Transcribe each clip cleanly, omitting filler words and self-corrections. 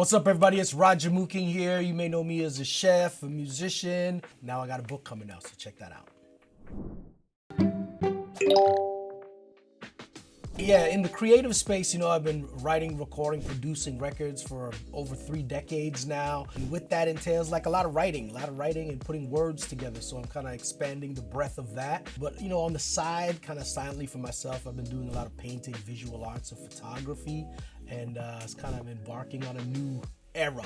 What's up, everybody? It's Roger Mooking here. You may know me as a chef, a musician. Now I got a book coming out, so check that out. Yeah, in the creative space, I've been writing, recording, producing records for over 3 decades now. And with that entails like a lot of writing and putting words together. So I'm kind of expanding the breadth of that. But, on the side, kind of silently for myself, I've been doing a lot of painting, visual arts, and photography. And it's kind of embarking on a new era,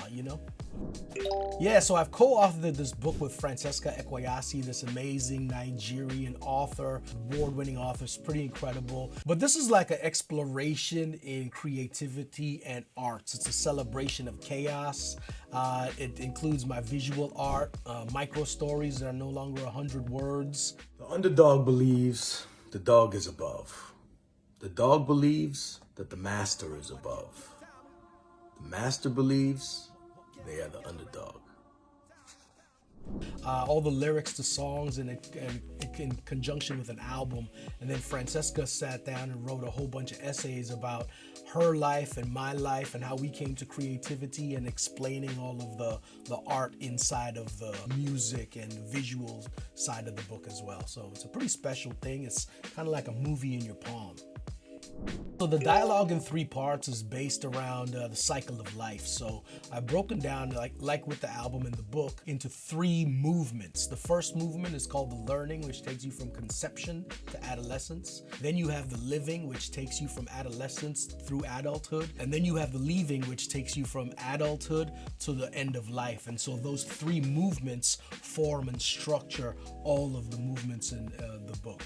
Yeah, so I've co-authored this book with Francesca Ekwayasi, this amazing Nigerian author, award-winning author. It's pretty incredible. But this is like an exploration in creativity and arts. It's a celebration of chaos. It includes my visual art, micro stories that are no longer 100 words. The underdog believes the dog is above. The dog believes that the master is above. The master believes they are the underdog. All the lyrics to songs and in conjunction with an album. And then Francesca sat down and wrote a whole bunch of essays about her life and my life and how we came to creativity and explaining all of the art inside of the music and visual side of the book as well. So it's a pretty special thing. It's kind of like a movie in your palm. So the dialogue in 3 parts is based around the cycle of life. So I've broken down, like with the album and the book, into 3 movements. The first movement is called the learning, which takes you from conception to adolescence. Then you have the living, which takes you from adolescence through adulthood. And then you have the leaving, which takes you from adulthood to the end of life. And so those 3 movements form and structure all of the movements in the book.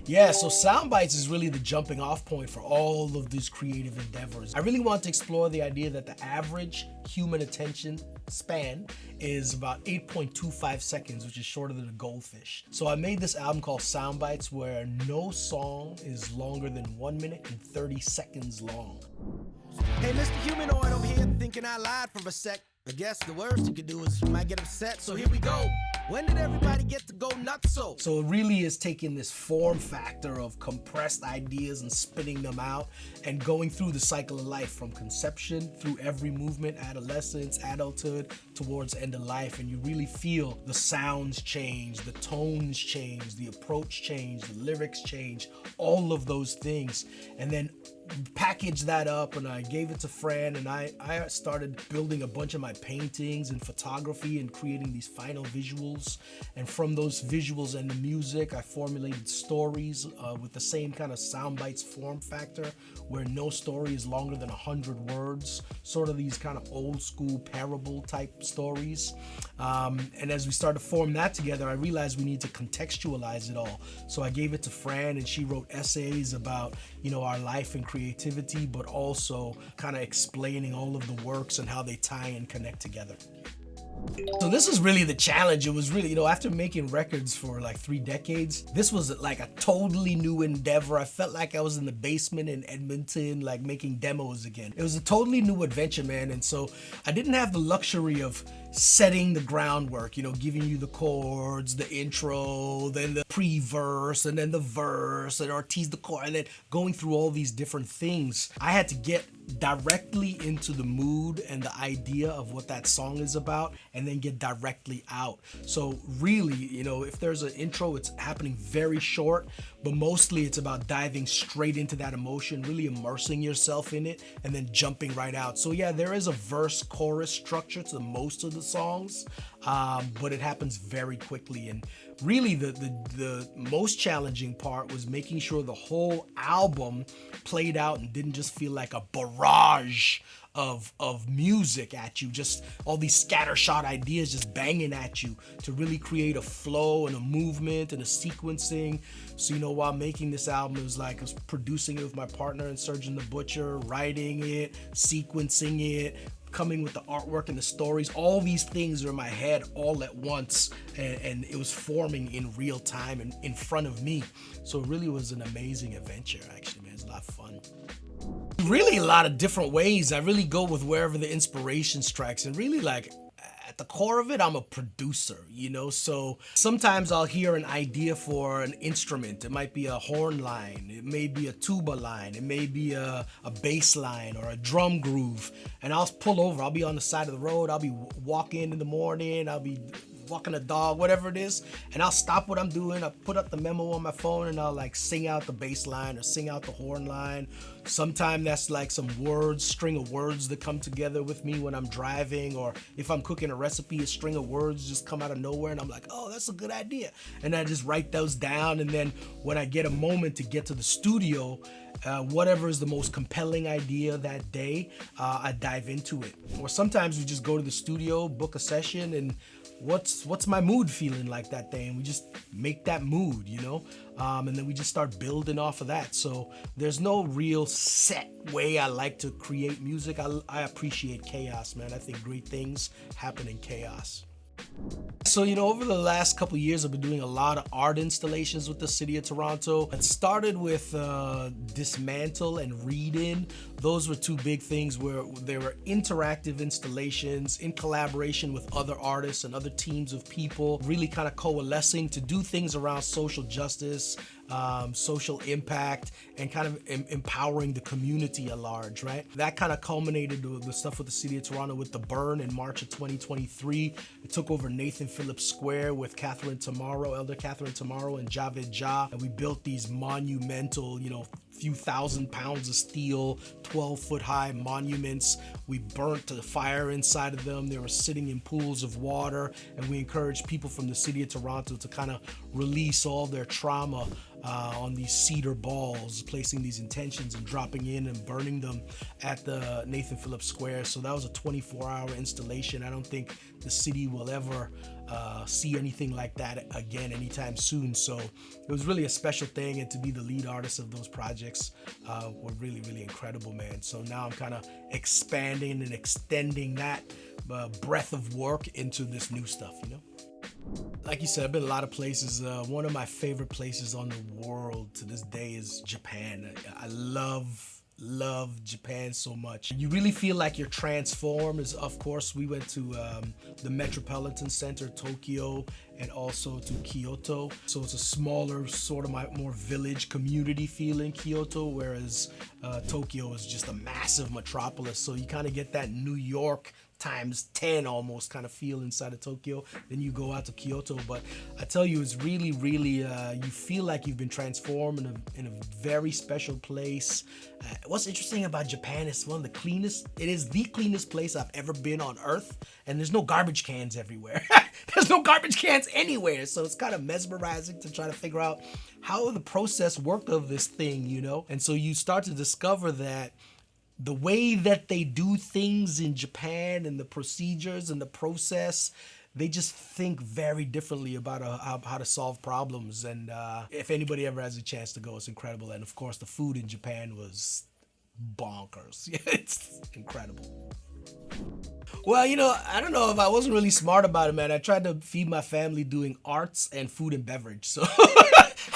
Yeah, so Soundbites is really the jumping off point for all of these creative endeavors. I really want to explore the idea that the average human attention span is about 8.25 seconds, which is shorter than a goldfish. So I made this album called Soundbites where no song is longer than 1 minute and 30 seconds long. Hey, Mr. Humanoid over here thinking I lied for a sec. I guess the worst you could do is you might get upset, so here we go. When did everybody get to go nuts so? So it really is taking this form factor of compressed ideas and spitting them out and going through the cycle of life from conception through every movement, adolescence, adulthood, towards end of life. And you really feel the sounds change, the tones change, the approach change, the lyrics change, all of those things. And then package that up, and I gave it to Fran, and I started building a bunch of my paintings and photography and creating these final visuals. And from those visuals and the music, I formulated stories with the same kind of Soundbites form factor, where no story is longer than 100 words, sort of these kind of old school parable type stories. And as we started to form that together, I realized we need to contextualize it all. So I gave it to Fran, and she wrote essays about, our life and creativity, but also kind of explaining all of the works and how they tie and connect together. So this is really the challenge. It was really, after making records for like 3 decades, this was like a totally new endeavor. I felt like I was in the basement in Edmonton, like making demos again. It was a totally new adventure, man. And so I didn't have the luxury of setting the groundwork, giving you the chords, the intro, then the pre-verse, and then the verse, and Ortiz the chord, and then going through all these different things. I had to get directly into the mood and the idea of what that song is about, and then get directly out. So really, if there's an intro, it's happening very short, but mostly it's about diving straight into that emotion, really immersing yourself in it, and then jumping right out. So yeah, there is a verse chorus structure to most of the songs, but it happens very quickly. And really the most challenging part was making sure the whole album played out and didn't just feel like a barrage of music at you, just all these scattershot ideas just banging at you, to really create a flow and a movement and a sequencing. So while making this album, it was like I was producing it with my partner and Surgeon the Butcher, writing it, sequencing it, coming with the artwork and the stories. All these things are in my head all at once, and it was forming in real time and in front of me. So it really was an amazing adventure, actually, man. It's a lot of fun. Really a lot of different ways. I really go with wherever the inspiration strikes, and really like at the core of it, I'm a producer, you know? So sometimes I'll hear an idea for an instrument. It might be a horn line, it may be a tuba line, it may be a bass line or a drum groove. And I'll pull over, I'll be on the side of the road, I'll be walking in the morning, I'll be walking a dog, whatever it is, and I'll stop what I'm doing, I'll put up the memo on my phone and I'll like sing out the bass line or sing out the horn line. Sometimes that's like some words, string of words that come together with me when I'm driving, or if I'm cooking a recipe, a string of words just come out of nowhere and I'm like, oh, that's a good idea. And I just write those down, and then when I get a moment to get to the studio, whatever is the most compelling idea that day, I dive into it. Or sometimes we just go to the studio, book a session, and what's my mood feeling like that day, and we just make that mood, you know, and then we just start building off of that. So there's no real set way I like to create music. I appreciate chaos, man. I think great things happen in chaos. So, you know, over the last couple of years, I've been doing a lot of art installations with the city of Toronto. It started with Dismantle and Read In. Those were two big things where there were interactive installations in collaboration with other artists and other teams of people, really kind of coalescing to do things around social justice, social impact, and kind of empowering the community at large, right? That kind of culminated with the stuff with the city of Toronto with the Burn in March of 2023. It took over Nathan Phillips Square with Elder Catherine Tamaro and Javed Jah, and we built these monumental, you know, few thousand pounds of steel, 12-foot high monuments. We burnt the fire inside of them. They were sitting in pools of water, and we encouraged people from the city of Toronto to kind of release all their trauma on these cedar balls, placing these intentions and dropping in and burning them at the Nathan Phillips Square. So that was a 24-hour installation. I don't think the city will ever see anything like that again anytime soon. So it was really a special thing, and to be the lead artist of those projects were really, really incredible, man. So now I'm kind of expanding and extending that breadth of work into this new stuff, you know? Like you said, I've been a lot of places. One of my favorite places on the world to this day is Japan. I love Japan so much. You really feel like you're transformed. Of course, we went to the Metropolitan Center, Tokyo, and also to Kyoto. So it's a smaller, sort of more village community feel in Kyoto, whereas Tokyo is just a massive metropolis. So you kind of get that New York times 10 almost kind of feel inside of Tokyo. Then you go out to Kyoto, but I tell you, it's really, really, you feel like you've been transformed in a very special place. What's interesting about Japan is it is the cleanest place I've ever been on earth, and there's no garbage cans everywhere. There's no garbage cans anywhere, so it's kind of mesmerizing to try to figure out how the process worked of this thing, you know? And so you start to discover that the way that they do things in Japan and the procedures and the process, they just think very differently about how to solve problems. And if anybody ever has a chance to go, it's incredible. And of course, the food in Japan was bonkers. It's incredible. Well, you know, I don't know if I wasn't really smart about it, man. I tried to feed my family doing arts and food and beverage. So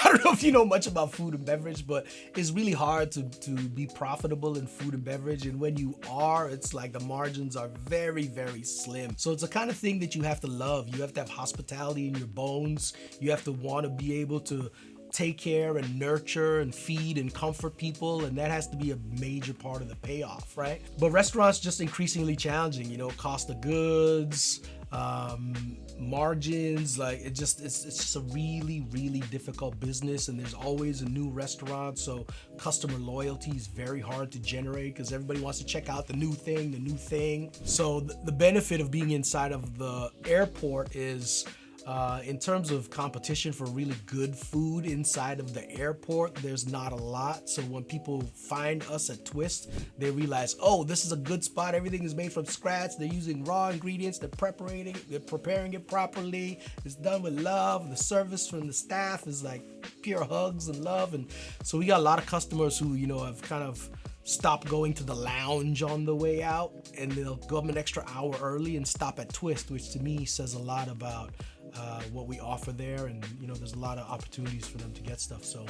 I don't know if you know much about food and beverage, but it's really hard to be profitable in food and beverage. And when you are, it's like the margins are very, very slim. So it's the kind of thing that you have to love. You have to have hospitality in your bones. You have to want to be able to take care and nurture and feed and comfort people, and that has to be a major part of the payoff, right? But restaurants just increasingly challenging, you know, cost of goods, margins, like it's just a really, really difficult business, and there's always a new restaurant, so customer loyalty is very hard to generate because everybody wants to check out the new thing. So the benefit of being inside of the airport is in terms of competition for really good food inside of the airport, there's not a lot. So when people find us at Twist, they realize, oh, this is a good spot. Everything is made from scratch. They're using raw ingredients. They're preparing it properly. It's done with love. The service from the staff is like pure hugs and love. And so we got a lot of customers who, you know, have kind of stop going to the lounge on the way out, and they'll go up an extra hour early and stop at Twist, which to me says a lot about what we offer there, and you know, there's a lot of opportunities for them to get stuff. So,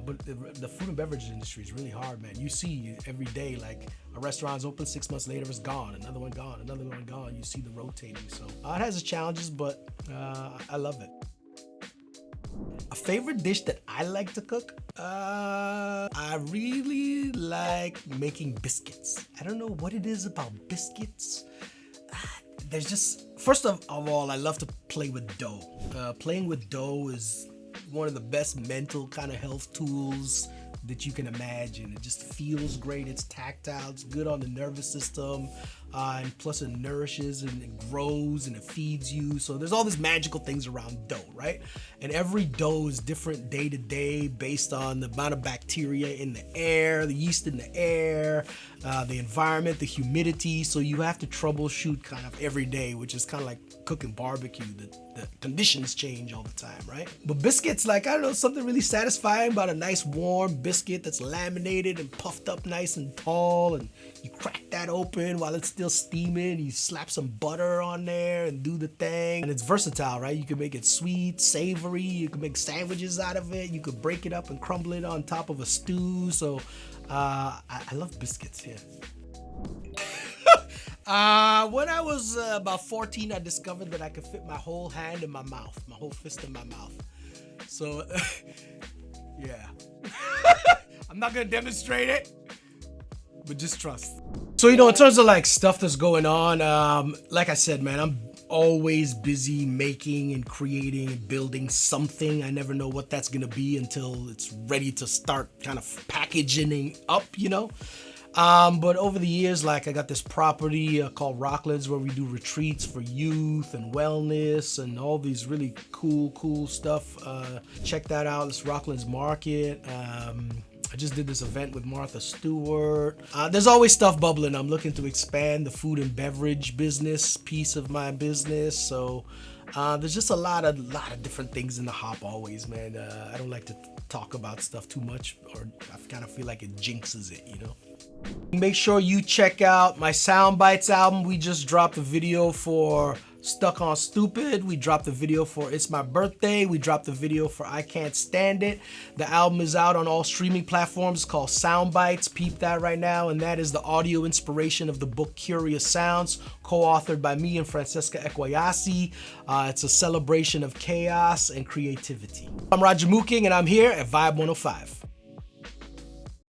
but the food and beverage industry is really hard, man. You see every day, like a restaurant's open, 6 months later it's gone, another one gone, another one gone. You see the rotating. So it has its challenges, but I love it. A favorite dish that I like to cook? I really like making biscuits. I don't know what it is about biscuits. There's just, first of all, I love to play with dough. Playing with dough is one of the best mental kind of health tools that you can imagine. It just feels great. It's tactile. It's good on the nervous system. And plus it nourishes and it grows and it feeds you. So there's all these magical things around dough, right? And every dough is different day to day based on the amount of bacteria in the air, the yeast in the air, the environment, the humidity. So you have to troubleshoot kind of every day, which is kind of like cooking barbecue. The conditions change all the time, right? But biscuits, like, I don't know, something really satisfying about a nice warm biscuit that's laminated and puffed up nice and tall, and you crack that open while it's still steaming. You slap some butter on there and do the thing. And it's versatile, right? You can make it sweet, savory. You can make sandwiches out of it. You could break it up and crumble it on top of a stew. So I love biscuits, yeah. When I was about 14, I discovered that I could fit my whole hand in my mouth, my whole fist in my mouth. So, yeah. I'm not gonna demonstrate it, but just trust. So, you know, in terms of like stuff that's going on, like I said, man, I'm always busy making and creating and building something. I never know what that's gonna be until it's ready to start kind of packaging up, you know. But over the years, like, I got this property called Rocklands where we do retreats for youth and wellness and all these really cool stuff. Check that out. It's Rocklands Market. I just did this event with Martha Stewart. There's always stuff bubbling. I'm looking to expand the food and beverage business piece of my business. So there's just a lot of different things in the hop always, man. I don't like to talk about stuff too much, or I kind of feel like it jinxes it, you know? Make sure you check out my Sound Bites album. We just dropped a video for Stuck on Stupid. We dropped the video for It's My Birthday. We dropped the video for I Can't Stand It. The album is out on all streaming platforms. It's called Sound Bites. Peep that right now. And that is the audio inspiration of the book Curious Sounds, co-authored by me and Francesca Ekwayasi. It's a celebration of chaos and creativity. I'm Roger Mooking, and I'm here at Vibe 105.